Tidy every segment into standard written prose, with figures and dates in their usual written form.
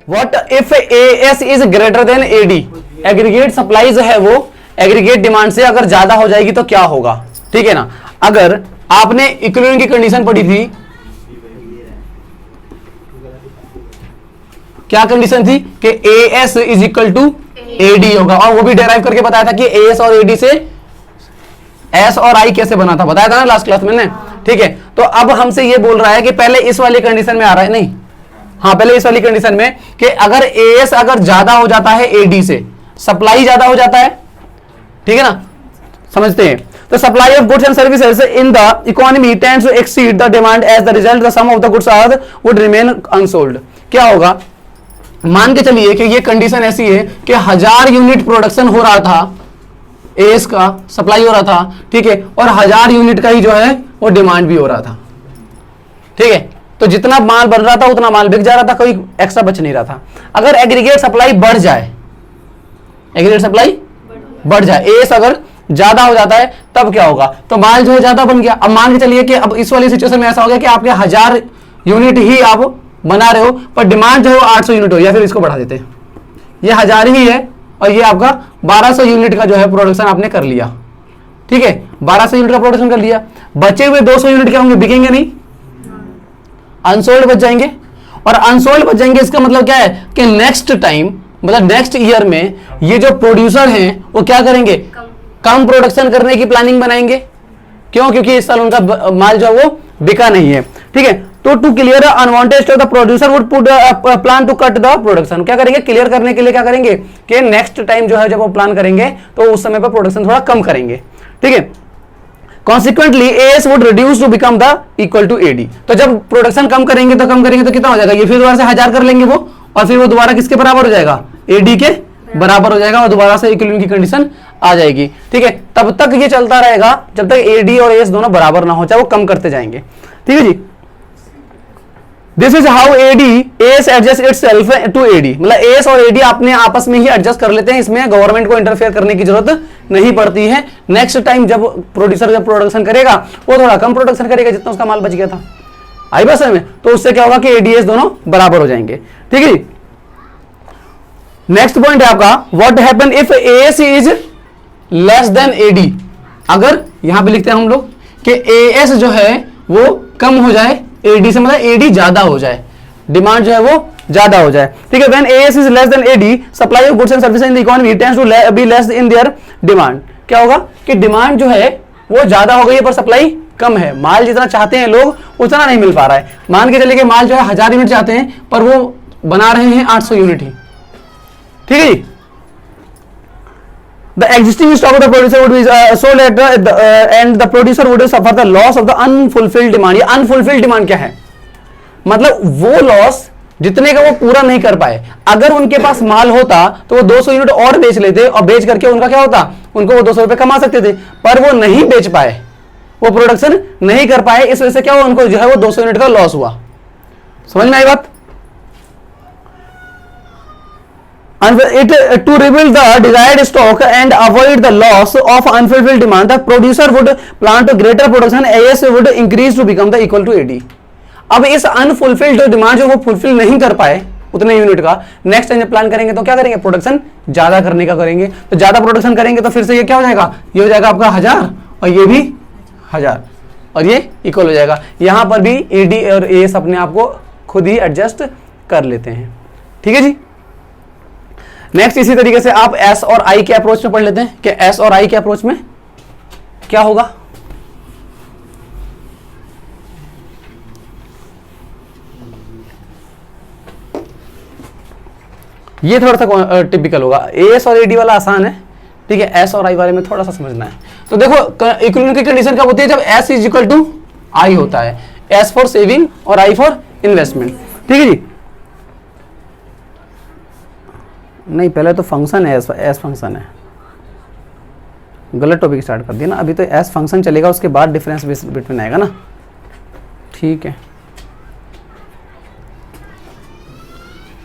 What if AS is greater than AD, aggregate supply जो है वो एग्रीगेट डिमांड से अगर ज्यादा हो जाएगी तो क्या होगा, ठीक है ना। अगर आपने इक्विलिब्रियम की कंडीशन पढ़ी थी, क्या कंडीशन थी कि AS is equal to AD होगा, और वो भी डेराइव करके बताया था कि एएस और एडी से एस और आई कैसे बना था, बताया था ना लास्ट क्लास में ने, ठीक है। तो अब हमसे ये बोल रहा है कि पहले इस वाली कंडीशन में आ रहा है, नहीं हाँ पहले इस वाली कंडीशन में कि अगर एएस अगर ज्यादा हो जाता है एडी से, सप्लाई ज्यादा हो जाता है, ठीक है ना, समझते हैं। तो supply of goods and services in the economy tends to exceed the demand, as the result the sum of the goods are would remain unsold. क्या होगा, मान के चलिए कि ये कंडीशन ऐसी है कि 1000 यूनिट प्रोडक्शन हो रहा था, एएस का सप्लाई हो रहा था, ठीक है, और 1000 यूनिट का ही जो है वो डिमांड भी हो रहा था, ठीक है। तो जितना माल बन रहा था उतना माल बिक जा रहा था, कोई एक्स्ट्रा बच नहीं रहा था। अगर एग्रीगेट सप्लाई बढ़ जाए, एग्रीगेट सप्लाई बढ़ जाए, एएस अगर ज्यादा हो जाता है तब क्या होगा, तो माल जो है ज्यादा बन गया। अब मान के चलिए कि अब इस वाली सिचुएशन में ऐसा हो गया कि आपके 1000 यूनिट ही आप बना रहे हो, पर डिमांड जो है वो 800 यूनिट हो, या फिर इसको बढ़ा देते हैं, ये 1000 ही है और ये आपका 1200 यूनिट का जो है प्रोडक्शन आपने कर लिया, ठीक है, 1200 यूनिट का प्रोडक्शन कर लिया। बचे हुए 200 यूनिट क्या होंगे, बिकेंगे नहीं, अनसोल्ड बच जाएंगे। और अनसोल्ड बच जाएंगे इसका मतलब क्या है कि नेक्स्ट टाइम, मतलब नेक्स्ट ईयर में ये जो प्रोड्यूसर हैं वो क्या करेंगे, कम प्रोडक्शन करने की प्लानिंग बनाएंगे। क्यों, क्योंकि इस साल उनका माल जो है वो बिका नहीं है, ठीक है। तो to clear unwanted stock the producer would put plan to cut the production, क्या करेंगे, क्लियर करने के लिए क्या करेंगे कि नेक्स्ट टाइम जो है जब वो प्लान करेंगे तो उस समय पर प्रोडक्शन थोड़ा कम करेंगे, ठीक है। Consequently, AS would reduce to become the equal to AD। तो जब प्रोडक्शन कम करेंगे तो कितना हो जाएगा, ये फिर दोबारा से 1000 कर लेंगे वो, और फिर वो दोबारा किसके बराबर हो जाएगा, AD के बराबर हो जाएगा, और दोबारा से इक्विलिब्रियम की कंडीशन आ जाएगी, ठीक है। तब तक ये चलता रहेगा जब तक AD और AS दोनों बराबर ना हो जाए, वो कम करते जाएंगे, ठीक है जी। This is how AS adjust itself to AD, मतलब AS और AD अपने आपस में ही एडजस्ट कर लेते हैं, इसमें गवर्नमेंट को इंटरफेयर करने की जरूरत नहीं पड़ती है। नेक्स्ट टाइम जब प्रोड्यूसर जब प्रोडक्शन करेगा वो थोड़ा कम प्रोडक्शन करेगा जितना उसका माल बच गया था, आई बस में, तो उससे क्या होगा कि AD दोनों बराबर हो जाएंगे, ठीक है। नेक्स्ट पॉइंट है आपका, what happen if AS is less than AD। अगर यहां पे लिखते हैं हम लोग कि AS जो है वो कम हो जाए AD से, मतलब AD ज्यादा हो जाए, डिमांड जो है वो ज्यादा हो जाए, ठीक है। When AS is less than AD, supply of goods and services in the economy tends to be less in their demand. क्या होगा कि डिमांड जो है वो ज्यादा हो गई है पर सप्लाई कम है, माल जितना चाहते हैं लोग उतना नहीं मिल पा रहा है। मान के चलिए कि माल जो है 1000 यूनिट चाहते हैं पर वो बना रहे हैं 800 यूनिट ही, ठीक है जी। The existing stock of the producer would be sold at and the producer would suffer the loss of the unfulfilled demand। ये unfulfilled demand क्या है, मतलब वो लॉस जितने का वो पूरा नहीं कर पाए। अगर उनके पास माल होता तो वो 200 यूनिट और बेच लेते, और बेच करके उनका क्या होता, उनको वो 200 रुपए कमा सकते थे, पर वो नहीं बेच पाए, वो प्रोडक्शन नहीं कर पाए, इस वजह से क्या हुआ, उनको जो है वो 200 यूनिट का लॉस हुआ। समझ में आई बात। To rebuild the desired stock and avoid the loss of unfulfilled demand, the producer would plan to greater production, AS would increase to become the equal to AD। अब इस अनफुलफिल्ड जो demand जो वो fulfil नहीं कर पाए उतने unit का, नेक्स्ट टाइम जब प्लान करेंगे तो क्या करेंगे, प्रोडक्शन ज्यादा करने का करेंगे। तो ज्यादा प्रोडक्शन करेंगे तो फिर से ये क्या हो जाएगा, ये हो जाएगा आपका 1000 और ये भी 1000 और ये इक्वल हो जाएगा। यहां पर भी AD और AS अपने आप को खुद ही एडजस्ट कर लेते हैं, ठीक है जी। नेक्स्ट इसी तरीके से आप S और I के अप्रोच में पढ़ लेते हैं कि S और I के अप्रोच में क्या होगा। ये थोड़ा सा टिपिकल होगा, AS और AD वाला आसान है, ठीक है, S और I वाले में थोड़ा सा समझना है। तो देखो इक्विलिब्रियम की कंडीशन कब होती है, जब S is equal to I होता है, S फॉर सेविंग और I फॉर इन्वेस्टमेंट, ठीक है जी। नहीं पहले तो फंक्शन है, S फंक्शन है, गलत टॉपिक स्टार्ट कर दिया ना। अभी तो S फंक्शन चलेगा, उसके बाद डिफरेंस बिटवीन आएगा ना, ठीक है।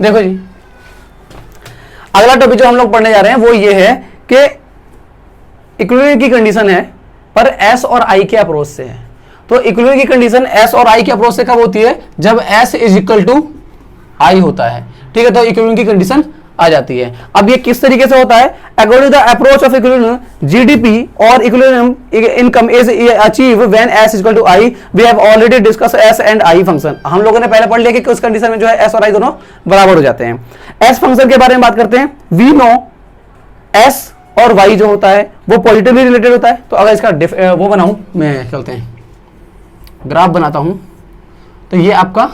देखो जी अगला टॉपिक जो हम लोग पढ़ने जा रहे हैं वो ये है कि इक्विलिब्रियम की कंडीशन है पर S और I के अप्रोच से है। तो इक्विलिब्रियम की कंडीशन S और I के अप्रोच से कब होती है, जब S is equal to I होता है, ठीक है, तो इक्विलिब्रियम की कंडीशन आ जाती है। अब ये किस तरीके से होता है, according the approach of equilibrium GDP और equilibrium income is achieve when S equal to I, we have already discuss S and I function. हम लोगों ने पहले पढ़ लिया कि उस कंडीशन में जो है एस और आई दोनों बराबर हो जाते हैं। एस फंक्शन के बारे में बात करते हैं। वी नो एस और वाई जो होता है वो पॉजिटिवली रिलेटेड होता है। तो अगर इसका वो बनाऊं, मैं चलते हैं ग्राफ बनाता हूं, तो ये आपका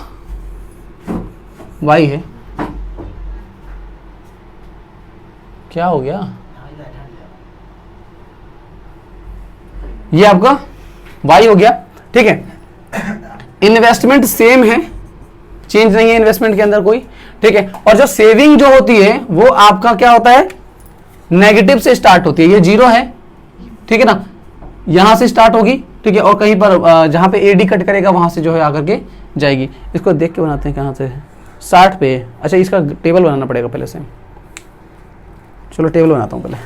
वाई है, क्या हो गया, ये आपका वाई हो गया, ठीक है। इन्वेस्टमेंट सेम है, चेंज नहीं है इन्वेस्टमेंट के अंदर कोई, ठीक है। और जो सेविंग जो होती है वो आपका क्या होता है, नेगेटिव से स्टार्ट होती है, ये जीरो है, ठीक है ना, यहां से स्टार्ट होगी, ठीक है, और कहीं पर जहां पे एडी कट करेगा वहां से जो है आकर के जाएगी। इसको देख के बनाते हैं, कहां से 60 पे, अच्छा इसका टेबल बनाना पड़ेगा पहले से, चलो टेबल बनाता हूं, पहले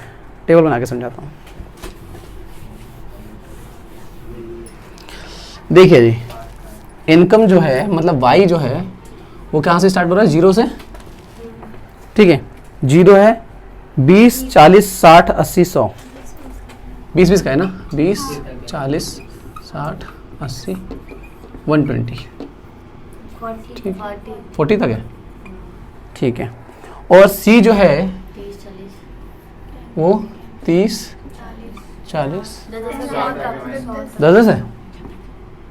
टेबल बना के समझाता हूं। देखिए जी, इनकम जो है मतलब वाई जो है वो कहां से स्टार्ट हो रहा है, जीरो से, ठीक है, जीरो है 20 40 60 80 100, 20 का है ना, 20 40 60 80 120, 40 तक है, ठीक है। और सी जो है वो 30 40 10 है,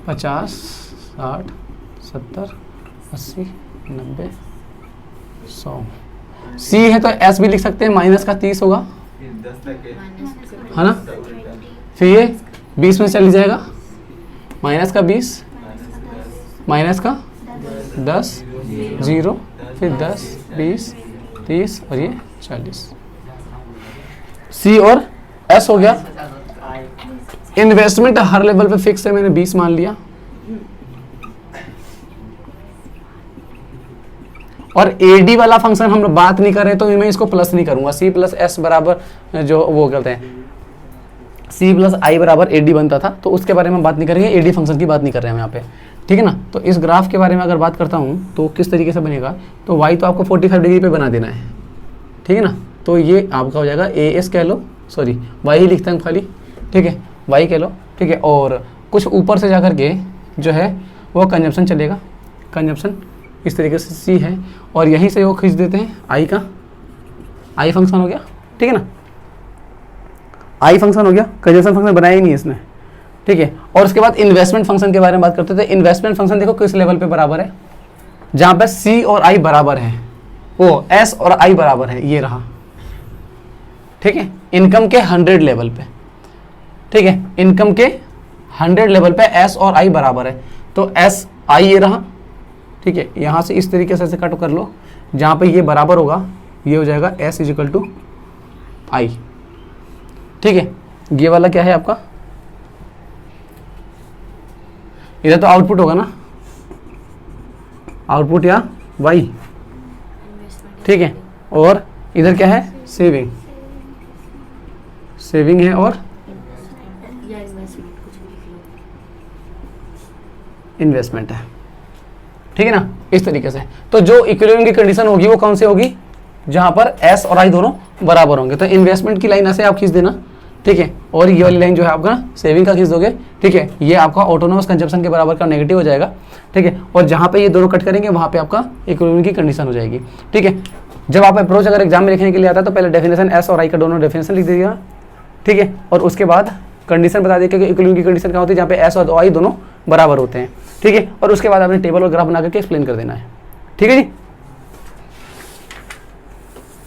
50 60 70 80 90 100। सी है तो एस भी लिख सकते हैं, माइनस का 30 होगा, है ना, फिर ये 20 में चली जाएगा, माइनस का 20 माइनस का 10 0, फिर 10 20 30 और ये 40। सी और एस हो गया। इन्वेस्टमेंट हर लेवल पे फिक्स है, मैंने 20 मान लिया, और एडी वाला फंक्शन हम बात नहीं कर रहे तो मैं इसको प्लस नहीं करूंगा। सी प्लस एस बराबर जो वो कहते हैं सी प्लस आई बराबर एडी बनता था, तो उसके बारे में बात नहीं करेंगे, एडी फंक्शन की बात नहीं कर रहे हैं हम यहाँ पे, ठीक है ना। तो इस ग्राफ के बारे में अगर बात करता हूँ तो किस तरीके से बनेगा, तो वाई तो आपको 45 डिग्री पे बना देना है, ठीक है ना। तो ये आपका हो जाएगा ए एस कह लो, सॉरी वाई ही लिखते हैं खाली, ठीक है, वाई कह लो, ठीक है। और कुछ ऊपर से जाकर के जो है वो कंजप्शन चलेगा, कंजप्शन इस तरीके से सी है, और यहीं से वो खींच देते हैं आई का, आई फंक्शन हो गया, ठीक है ना, आई फंक्शन हो गया, कंजप्शन फंक्शन बनाया ही नहीं इसने, ठीक है। और उसके बाद इन्वेस्टमेंट फंक्शन के बारे में बात करते थे। इन्वेस्टमेंट फंक्शन देखो किस लेवल पे बराबर है, जहां पे सी और आई बराबर है, वो एस और आई बराबर है, ये रहा, ठीक है, इनकम के 100 लेवल पे, ठीक है, इनकम के 100 लेवल पे एस और आई बराबर है, तो एस आई ये रहा, ठीक है। यहां से इस तरीके से कट कर लो, जहां पे ये बराबर होगा ये हो जाएगा S is equal to I, ठीक है। ये वाला क्या है आपका, इधर तो आउटपुट होगा ना, आउटपुट या वाई, ठीक है, और इधर क्या है सेविंग, सेविंग है और इन्वेस्टमेंट है, ठीक है ना, इस तरीके से। तो जो इक्विलिब्रियम की कंडीशन होगी वो कौन सी होगी, जहां पर एस और आई दोनों बराबर होंगे। तो इन्वेस्टमेंट की लाइन ऐसे आप खींच देना, ठीक है, और ये वाली लाइन जो है आपका सेविंग का खींच दोगे, ठीक है, ये आपका ऑटोनोमस कंजप्शन के बराबर का नेगेटिव हो जाएगा, ठीक है। और जहां पे ये दोनों कट करेंगे वहां पे आपका इक्विलिब्रियम की कंडीशन हो जाएगी, ठीक है। जब आप अप्रोच अगर एग्जाम में लिखने के लिए आता है तो पहले डेफिनेशन एस और आई का दोनों डेफिनेशन लिख दीजिएगा, ठीक है, और उसके बाद कंडीशन बता दीजिए कि इक्विलिब्रियम की कंडीशन क्या होती है, जहाँ पे एस और आई दोनों बराबर होते हैं, ठीक है। और उसके बाद आपने टेबल और ग्राफ बना करके एक्सप्लेन कर देना है, ठीक है जी।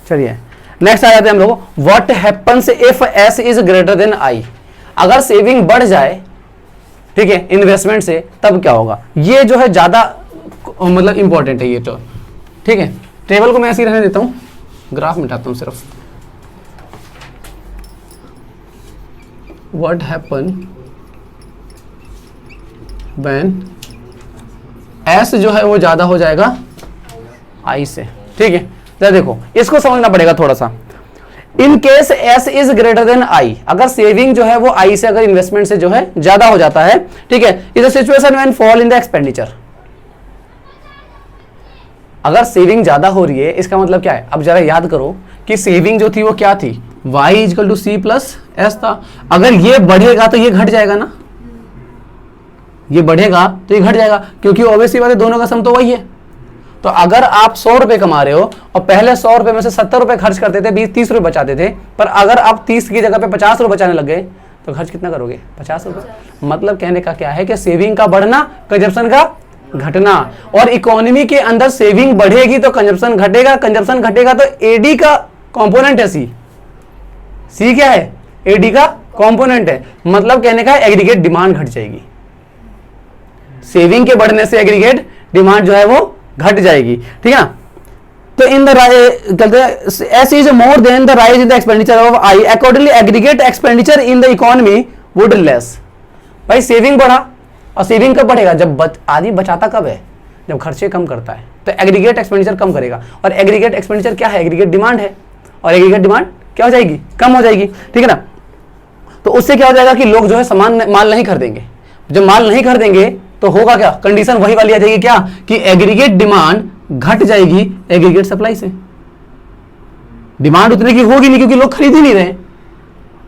चलिए नेक्स्ट आ जाते हैं हम लोग, what happens if S is greater than I. अगर सेविंग बढ़ जाए, ठीक है, इन्वेस्टमेंट से, तब क्या होगा। ये जो है ज्यादा मतलब इंपॉर्टेंट है ये तो, ठीक है। टेबल को मैं ऐसे ही रहने देता हूं, ग्राफ मिटाता हूं सिर्फ। व्हाट हैपन व्हेन एस जो है वो ज्यादा हो जाएगा आई से, ठीक है। तो देखो इसको समझना पड़ेगा थोड़ा सा। In case S is greater than I, अगर सेविंग जो है वो आई से, अगर इन्वेस्टमेंट से जो है ज्यादा हो जाता है, ठीक है, is a situation when fall in the expenditure. अगर सेविंग ज्यादा हो रही है इसका मतलब क्या है, अब जरा याद करो कि सेविंग जो थी वो क्या थी, y equal to C plus S था। अगर ये बढ़ेगा तो ये घट जाएगा ना, ये बढ़ेगा तो ये घट जाएगा, क्योंकि ऑब्वियसली बात है दोनों का सम तो वही है। तो अगर आप 100 रुपए कमा रहे हो और पहले 100 रुपए में से 70 रुपए खर्च करते थे, 20-30 रुपए बचाते थे, पर अगर आप 30 की जगह पे 50 रुपए बचाने लग गए तो खर्च कितना करोगे, 50 रुपए। मतलब कहने का क्या है कि सेविंग का बढ़ना, कंजप्शन का घटना, और इकोनॉमी के अंदर सेविंग बढ़ेगी तो कंजप्शन घटेगा, कंजप्शन घटेगा तो एडी का कंपोनेंट है सी क्या है, एडी का कंपोनेंट है। मतलब कहने का एग्रीगेट डिमांड घट जाएगी, सेविंग के बढ़ने से एग्रीगेट डिमांड जो है वो घट जाएगी, ठीक है ना। तो in the S is more than the rise in the expenditure of I, accordingly aggregate expenditure in the economy would less. भाई सेविंग बढ़ा, और सेविंग कब बढ़ेगा, जब आदमी बचाता कब है, जब खर्चे कम करता है, तो एग्रीगेट एक्सपेंडिचर कम करेगा। और एग्रीगेट एक्सपेंडिचर क्या है, एग्रीगेट डिमांड है, और एग्रीगेट डिमांड क्या हो जाएगी, कम हो जाएगी, ठीक है ना। तो उससे क्या हो जाएगा कि लोग जो है सामान माल नहीं खरीदेंगे। जब माल नहीं खरीदेंगे तो होगा क्या, कंडीशन वही वाली आ जाएगी क्या, कि एग्रीगेट डिमांड घट जाएगी एग्रीगेट सप्लाई से। डिमांड उतने की होगी नहीं क्योंकि लोग खरीद ही नहीं रहे।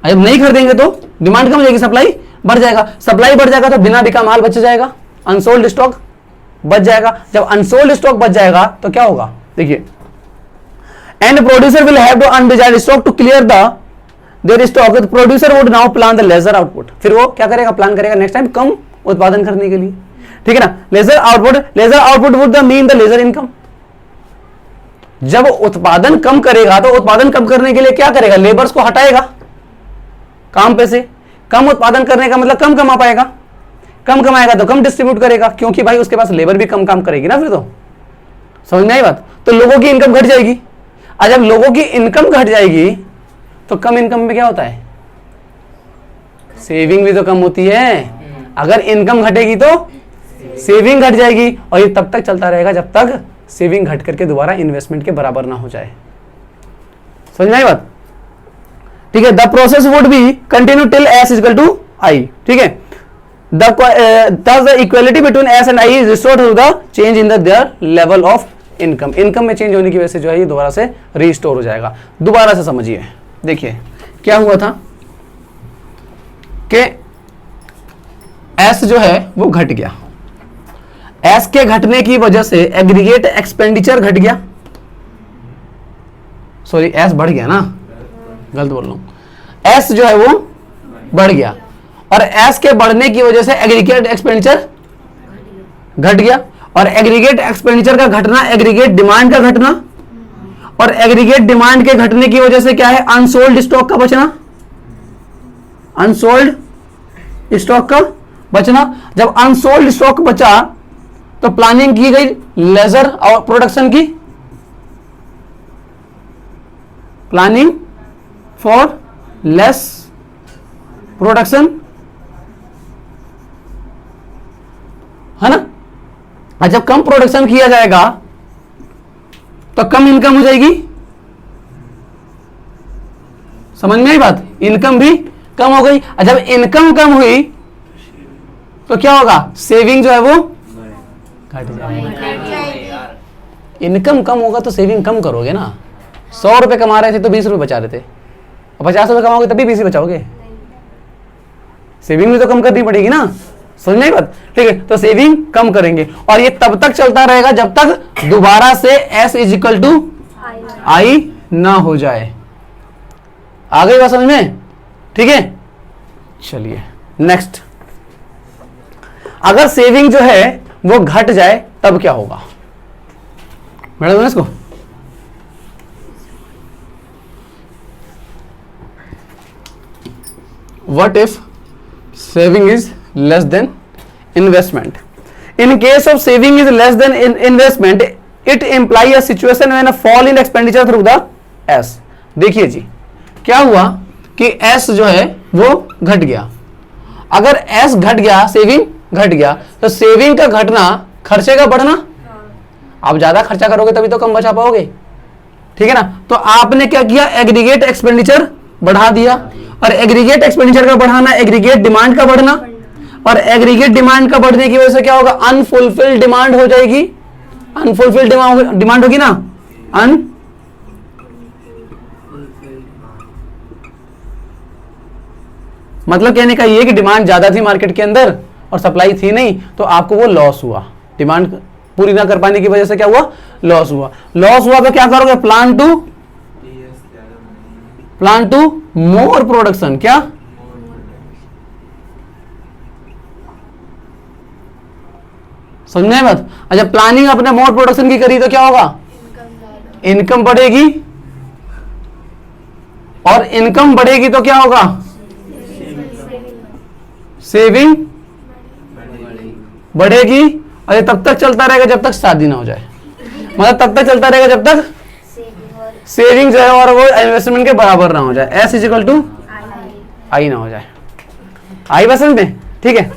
जब नहीं खरीदेंगे तो डिमांड कम हो जाएगी, सप्लाई बढ़ जाएगा। सप्लाई बढ़ जाएगा तो बिना बिका माल बच जाएगा, अनसोल्ड स्टॉक बच जाएगा। जब अनसोल्ड स्टॉक बच जाएगा तो क्या होगा, देखिए, and producer will have to undesired stock to clear their stock. Producer would now plan the lesser output. फिर वो क्या करेगा, प्लान करेगा नेक्स्ट टाइम कम उत्पादन करने के लिए, ठीक है ना। Lesser output would the mean the lesser income. जब उत्पादन कम करेगा तो उत्पादन कम करने के लिए क्या करेगा, लेबर्स को हटाएगा काम पे से। कम उत्पादन करने का मतलब कम कमा पाएगा, कम कमाएगा तो कम डिस्ट्रीब्यूट करेगा, क्योंकि भाई उसके पास लेबर भी कम काम करेगी ना, फिर तो समझ में आई बात। तो लोगों की इनकम घट जाएगी, और जब लोगों की इनकम घट जाएगी तो कम इनकम में क्या होता है, सेविंग भी तो कम होती है। अगर इनकम घटेगी तो सेविंग घट जाएगी, और ये तब तक चलता रहेगा जब तक सेविंग घट करके दोबारा इन्वेस्टमेंट के बराबर ना हो जाए। समझ में आई बात, ठीक है। The process would be continue till S equal to I, ठीक है। The equality between S and I is restored through the change in their level of income. Income में चेंज होने की वजह से जो है ये दोबारा से रिस्टोर हो जाएगा। दोबारा से समझिए, देखिए क्या हुआ था कि एस जो है वो घट गया, एस के घटने की वजह से एग्रीगेट एक्सपेंडिचर घट गया, सॉरी एस बढ़ गया ना, गलत बोल रहा हूं, एस जो है वो बढ़ गया, और एस के बढ़ने की वजह से एग्रीगेट एक्सपेंडिचर घट गया, और एग्रीगेट एक्सपेंडिचर का घटना एग्रीगेट डिमांड का घटना, और एग्रीगेट डिमांड के घटने की वजह से क्या है, अनसोल्ड स्टॉक का बचना, अनसोल्ड स्टॉक का बचना। जब अनसोल्ड स्टॉक बचा तो प्लानिंग की गई लेजर और प्रोडक्शन की, प्लानिंग फॉर लेस प्रोडक्शन, है ना। और जब कम प्रोडक्शन किया जाएगा तो कम इनकम हो जाएगी, समझ में आई बात, इनकम भी कम हो गई। और जब इनकम कम हुई तो क्या होगा, सेविंग जो है वो घट जाएगी। इनकम कम होगा तो सेविंग कम करोगे ना। 100 रुपए कमा रहे थे तो 20 रुपए बचा रहे थे, और 50 रुपए कमाओगे तभी 20 बचाओगे, सेविंग भी तो कम करनी पड़ेगी ना, समझ नहीं बात, ठीक है। तो सेविंग कम करेंगे, और ये तब तक चलता रहेगा जब तक दोबारा से एस इज इक्वल टू आई ना हो जाए। आ गई बात समझ में, ठीक है। चलिए नेक्स्ट, अगर सेविंग जो है वो घट जाए तब क्या होगा, मैडम इसको what if saving is less then investment. In case of saving is less then investment it imply a situation when a fall in expenditure through the S. देखिए जी क्या हुआ कि एस जो है वो घट गया। अगर एस घट गया, सेविंग घट गया, तो सेविंग का घटना खर्चे का बढ़ना। आप ज्यादा खर्चा करोगे तभी तो कम बचा पाओगे, ठीक है ना। तो आपने क्या किया, एग्रीगेट एक्सपेंडिचर बढ़ा दिया, और एग्रीगेट एक्सपेंडिचर का बढ़ाना एग्रीगेट डिमांड का बढ़ना, और एग्रीगेट डिमांड का बढ़ने की वजह से क्या होगा, अनफुलफिल्ड डिमांड हो जाएगी, अनफुलफिल्ड डिमांड होगी ना, अन मतलब कहने का ये कि डिमांड ज्यादा थी मार्केट के अंदर और सप्लाई थी नहीं, तो आपको वो लॉस हुआ, डिमांड पूरी ना कर पाने की वजह से क्या हुआ, लॉस हुआ। लॉस हुआ तो क्या करोगे, प्लान टू मोर प्रोडक्शन, क्या समझे बात। अच्छा प्लानिंग अपने मोर प्रोडक्शन की करी तो क्या होगा, इनकम बढ़ेगी, और इनकम बढ़ेगी तो क्या होगा, सेविंग बढ़ेगी। और ये तब तक चलता रहेगा जब तक शादी ना हो जाए, मतलब तब तक चलता रहेगा जब तक सेविंग जो है और वो इन्वेस्टमेंट के बराबर ना हो जाए, S = I ना हो जाए। आई बस में, ठीक है।